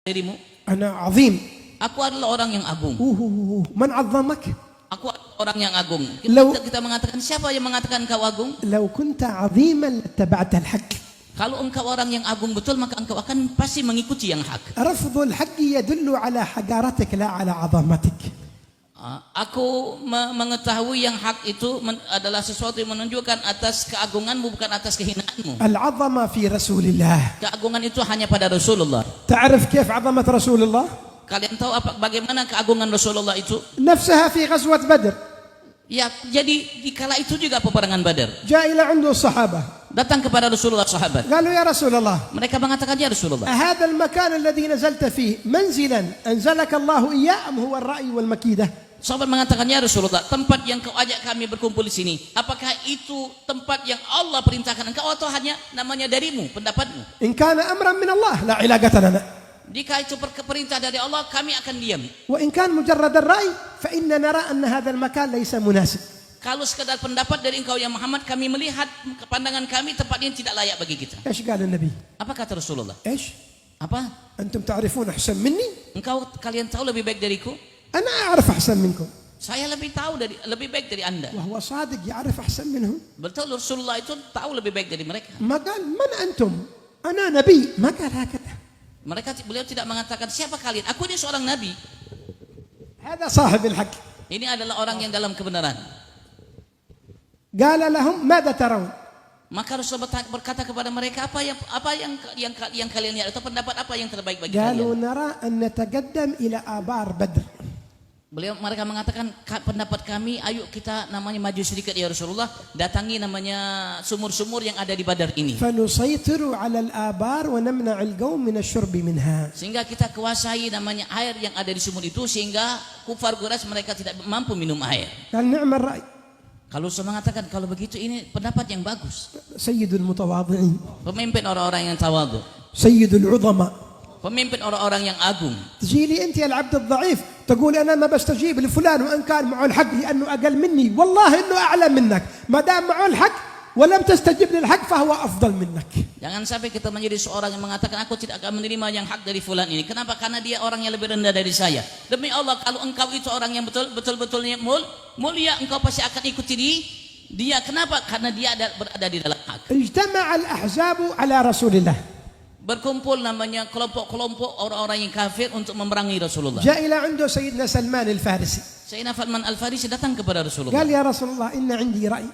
dirimu? أنا عظيم. Aku adalah orang yang agung. من عظمك؟ Aku adalah orang yang agung. Kita mengatakan, siapa yang mengatakan engkau agung? لو كنت عظيما لاتبعت الحق. Kalau engkau orang yang agung betul, maka engkau akan pasti mengikuti yang hak. رفض الحق يدل على حقارتك لا على عظمتك. Aku mengetahui yang hak itu adalah sesuatu yang menunjukkan atas keagunganmu, bukan atas kehinaanmu. العظمة في رسول الله. Keagungan itu hanya pada Rasulullah. تعرف كيف عظمة رسول الله؟ Kalian tahu bagaimana keagungan Rasulullah itu? نفسها في غزوة بدر. Ya, jadi di kala itu juga peperangan Badar. جاء إلى عنده الصحابة. Datang kepada Rasulullah sahabat. قالوا يا رسول الله. Mereka mengatakan, ya Rasulullah, هذا المكان الذي نزلت فيه منزلا أنزلك الله إياه أم هو الرأي والمكيدة؟ sahabat mengatakan, ya Rasulullah, tempat yang kau ajak kami berkumpul di sini, apakah itu tempat yang Allah perintahkan engkau atau hanya namanya darimu, pendapatmu? إن كان أمرا من الله لا علاقة لنا. Jika itu perintah dari Allah, kami akan diam. وإن كان مجرد الرأي فإننا نرى أن هذا المكان ليس مناسب. Kalau sekadar pendapat dari engkau ya Muhammad, kami melihat pandangan kami tempat ini tidak layak bagi kita. إيش قال النبي؟ Apa kata Rasulullah? إيش؟ Apa? أنتم تعرفون أحسن مني؟ Kalian tahu lebih baik dariku? أنا أعرف أحسن منكم. Saya lebih baik dari Anda. وهو صادق يعرف أحسن منهم. Betul, Rasulullah itu tahu lebih baik dari mereka. ما قال من أنتم؟ أنا نبي. ما قال هكذا. Beliau tidak mengatakan siapa kalian. Aku ini seorang nabi. هذا صاحب الحق. Ini adalah orang yang dalam kebenaran. قال لهم ماذا ترون؟ Maka Rasulullah berkata kepada mereka, apa yang kalian lihat atau pendapat apa yang terbaik bagi قالوا kalian? نرى أن نتقدم إلى آبار بدر. Mereka mengatakan, pendapat kami, ayo kita namanya maju sedikit ya Rasulullah, datangi namanya sumur-sumur yang ada di Badar ini. فنسيطر على الآبار ونمنع القوم من الشرب منها. Sehingga kita kuasai namanya air yang ada di sumur itu, sehingga kufar Quraisy mereka tidak mampu minum air. قال نعم الرأي. Kalau saya mengatakan kalau begitu ini pendapat yang bagus. سيد المتواضعين. Pemimpin orang-orang yang tawadhu. سيد العظماء. Pemimpin orang-orang yang agung. تجي لي أنت يا العبد الضعيف تقول أنا ما بستجيب لفلان وإن كان معه الحق لأنه أقل مني، والله إنه أعلى منك، ما دام معه الحق ولم تستجب للحق فهو أفضل منك. Jangan sampai kita menjadi seorang yang mengatakan aku tidak akan menerima yang hak dari fulan ini. Kenapa? Karena dia orang yang lebih rendah dari saya. Demi Allah, kalau engkau itu orang yang betul-betulnya mulia, engkau pasti akan ikuti dia. Kenapa? Karena dia berada di dalam hak. اجتمع الأحزاب على رسول الله. Berkumpul namanya kelompok-kelompok orang-orang yang kafir untuk memerangi Rasulullah. جاء إلى عنده سيدنا سلمان الفارسي. Sayyidina Salman Al-Farisi datang kepada Rasulullah. قال يا رسول الله إن عندي رأي.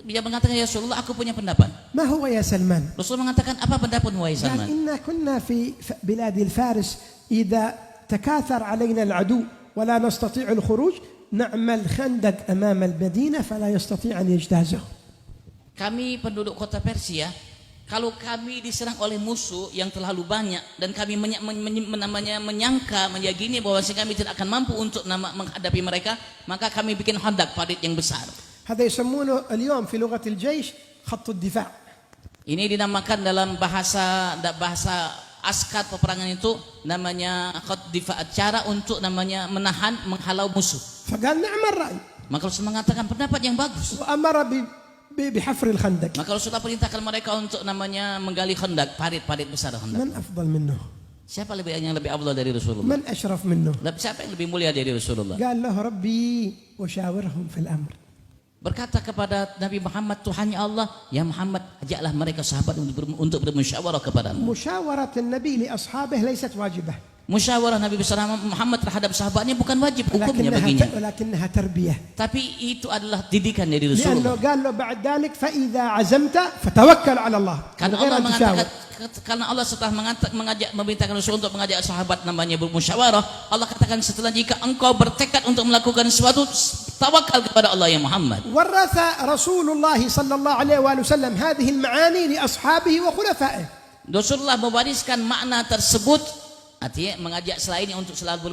Dia mengatakan, ya Rasulullah, aku punya pendapat. ما هو يا سلمان؟ Rasulullah mengatakan, apa pendapatmu wahai قال Salman? إنا كنا في بلاد الفارس إذا تكاثر علينا العدو ولا نستطيع الخروج نعمل خندق أمام المدينة فلا يستطيع أن يجتازه. Kami penduduk kota Persia, kalau kami diserang oleh musuh yang terlalu banyak dan kami menyangka meyakini bahwa kami tidak akan mampu untuk menghadapi mereka, maka kami bikin khandak, parit yang besar. هذا يسمونه اليوم في لغة الجيش خط الدفاع. Ini dinamakan dalam bahasa askar peperangan itu namanya khat difa, cara untuk namanya menghalau musuh. فقال نعم الرأي. Maka Rasul mengatakan pendapat yang bagus. وأمر بحفر الخندق. Maka Rasulullah perintahkan mereka untuk namanya menggali khandak, parit-parit besar khandak. من أفضل منه؟ Siapa yang lebih afdal dari Rasulullah? من أشرف منه؟ Siapa yang lebih mulia dari Rasulullah? قال له ربي وشاورهم في الأمر. Berkata kepada Nabi Muhammad, Tuhannya Allah, ya Muhammad, ajaklah mereka sahabat untuk bermusyawarah kepadamu. مشاورة النبي لأصحابه ليست واجبة. Musyawarah Nabi besar Muhammad terhadap sahabatnya bukan wajib hukumnya baginya, ولكنها تربية. tapi itu adalah didikan dari Rasulullah. لأنه قال له بعد ذلك فإذا عزمت فتوكل على الله. Karena Allah setelah memerintahkan Rasul untuk mengajak sahabat namanya bermusyawarah, Allah katakan setelah jika engkau bertekad untuk melakukan sesuatu, tawakal kepada Allah ya Muhammad. ورث رسول الله صلى الله عليه وآله وسلم هذه المعاني لأصحابه وخلفائه. Rasulullah mewariskan makna tersebut, artinya mengajak selainnya untuk selalu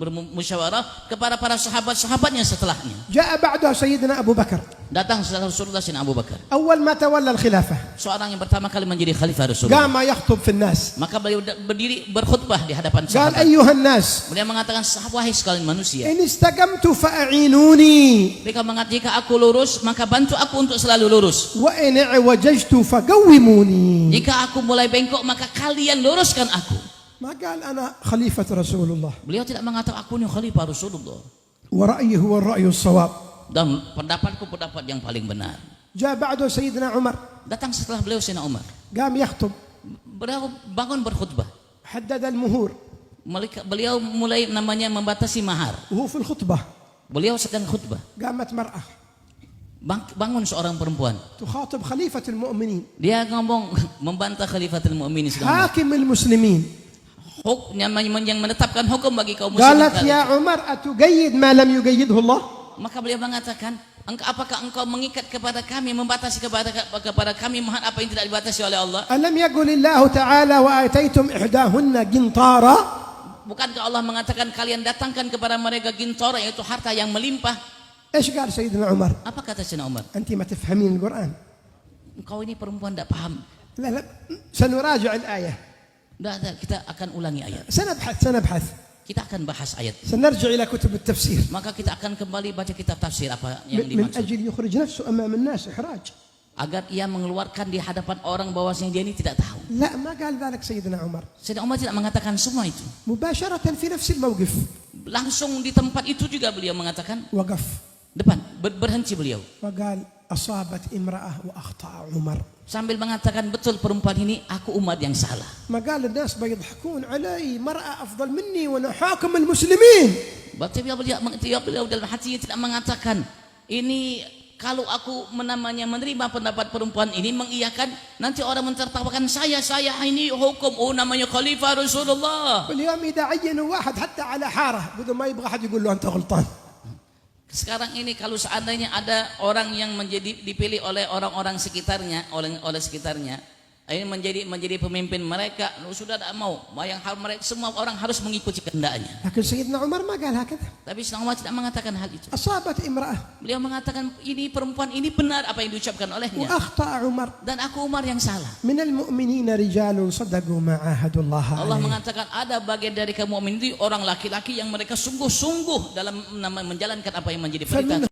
bermusyawarah kepada para sahabat-sahabatnya setelahnya. جاء بعدها سيدنا أبو بكر. Datang setelah Rasulullah Sayyidina Abu Bakar. أول ما تولى الخلافة Seorang yang pertama kali menjadi khalifah Rasulullah. قام يخطب في الناس. Maka beliau berdiri berkhutbah di hadapan قال sahabat. أيها الناس Beliau mengatakan, wahai sekalian manusia. إن استقمت فأعينوني. Mereka mengatakan, jika aku lurus, maka bantu aku untuk selalu lurus. وإن اعوججت فقوموني. Jika aku mulai bengkok, maka kalian luruskan aku. ما قال أنا خليفة رسول الله Beliau tidak mengatakan aku ini khalifah Rasulullah. ورأيه هو الرأي الصواب. Dan pendapatku pendapat yang paling benar. جاء بعده سيدنا عمر Datang setelah beliau Sayyidina Umar. قام يخطب Beliau bangun berkhutbah. حدد المهور Beliau mulai namanya membatasi mahar. وهو في الخطبة Beliau sedang khutbah. قامت مرأة Bangun seorang perempuan. تخاطب خليفة المؤمنين Dia ngomong membantah Khalifatul Mu'minin sedang حاكم المسلمين yang menetapkan hukum bagi kaum muslimin. قالت يا عمر أتقيد ما لم يقيده الله. Maka beliau mengatakan, apakah engkau mengikat kepada kami, membatasi kepada kami mahar apa yang tidak dibatasi oleh Allah? ألم يقل الله تعالى وآتيتم إحداهن قنطارا. Bukankah Allah mengatakan kalian datangkan kepada mereka gintora, yaitu harta yang melimpah? إيش قال سيدنا عمر؟ Apa kata Sayyidina Umar? أنت ما تفهمين القرآن. Engkau ini perempuan tidak paham. لا لا سنراجع الآية. Kita akan ulangi ayat. سنبحث Kita akan bahas ayat. سنرجع إلى كتب التفسير Maka kita akan kembali baca kitab tafsir apa yang من dimaksud. أجل يخرج نفسه أمام الناس إحراج. Agar ia mengeluarkan di hadapan orang bahwasanya dia ini tidak tahu. لا ما قال ذلك سيدنا عمر. Sayyidina Umar tidak mengatakan semua itu. مباشرة في نفس الموقف Langsung di tempat itu juga beliau mengatakan, وقف depan berhenti beliau وقال أصابت امرأة وأخطأ عمر. sambil mengatakan betul perempuan ini aku umat yang salah. ما قال الناس بيضحكون علي مرأة أفضل مني وأنا حاكم المسلمين. Berarti beliau dalam hatinya tidak mengatakan ini kalau aku menerima pendapat perempuan ini mengiyakan, nanti orang mentertawakan saya ini hukum namanya khalifah Rasulullah. واليوم إذا عينوا واحد حتى على حارة بدون ما يبغى أحد يقول له أنت غلطان. Sekarang ini kalau seandainya ada orang yang dipilih oleh orang-orang sekitarnya, oleh sekitarnya, ini menjadi pemimpin mereka, sudah tidak mau, semua orang harus mengikuti kehendaknya. لكن سيدنا عمر ما قال هكذا. Tapi Sayyidina Umar tidak mengatakan hal itu. أصابت امرأة Beliau mengatakan ini perempuan ini benar apa yang diucapkan olehnya, وأخطأ عمر. dan aku Umar yang salah. من المؤمنين رجال صدقوا ما عاهدوا الله Allah عليه. mengatakan ada bagian dari kaum mukmin itu orang laki-laki yang mereka sungguh-sungguh dalam menjalankan apa yang menjadi perintah.